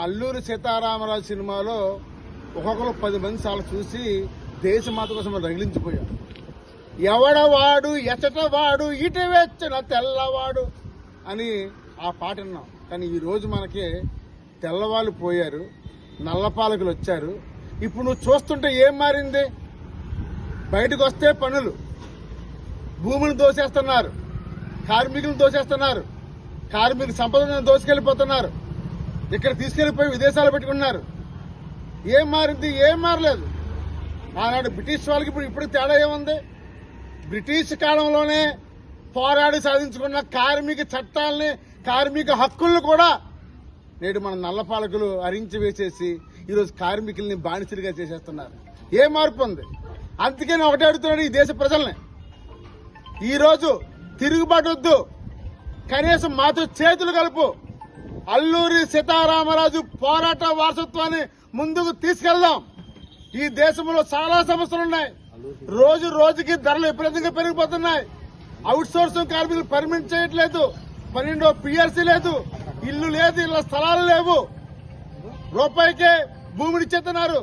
అల్లూరి సీతారామరాజు సినిమాలో ఒక్కొక్కరు 10 మంది సార్లు చూసి దేశమాత కోసం రగిలించిపోయారు. ఎవడవాడు ఎచటవాడు ఇటు వెచ్చిన తెల్లవాడు అని ఆ పాట విన్నాం. కానీ ఈరోజు మనకి తెల్లవాళ్ళు పోయారు, నల్లపాలకులు వచ్చారు. ఇప్పుడు నువ్వు చూస్తుంటే ఏం మారింది? బయటకు వస్తే పనులు, భూమిని దోసేస్తున్నారు, కార్మికులను దోసేస్తున్నారు, కార్మికుల సంపదను దోసుకెళ్లిపోతున్నారు, ఇక్కడ తీసుకెళ్లిపోయి విదేశాలు పెట్టుకున్నారు. ఏం మారింది? ఏం మారలేదు. ఆనాడు బ్రిటిష్ వాళ్ళకి ఇప్పుడు తేడా ఏముంది? బ్రిటిష్ కాలంలోనే పోరాడి సాధించుకున్న కార్మిక చట్టాలని, కార్మిక హక్కులను కూడా నేడు మన నల్లపాలకులు హరించి వేసేసి ఈరోజు కార్మికుల్ని బానిసలుగా చేసేస్తున్నారు. ఏ మార్పు ఉంది? అందుకే నేను ఒకటే అడుగుతున్నాడు ఈ దేశ ప్రజల్ని, ఈరోజు తిరుగుబాటు వద్దు, కనీసం మాతో చేతులు కలుపు. అల్లూరి సీతారామరాజు పోరాట వారసత్వాన్ని ముందుకు తీసుకెళ్దాం. ఈ దేశంలో చాలా సమస్యలు ఉన్నాయి. రోజు రోజుకి ధరలు విపరీతంగా పెరిగిపోతున్నాయి. అవుట్ సోర్సింగ్ కార్మికులు పర్మిట్ చేయట్లేదు, 12వ పిఆర్సీ లేదు, ఇల్లు లేదు, ఇళ్ల స్థలాలు లేవు, రూపాయికే భూమిని ఇచ్చేస్తున్నారు.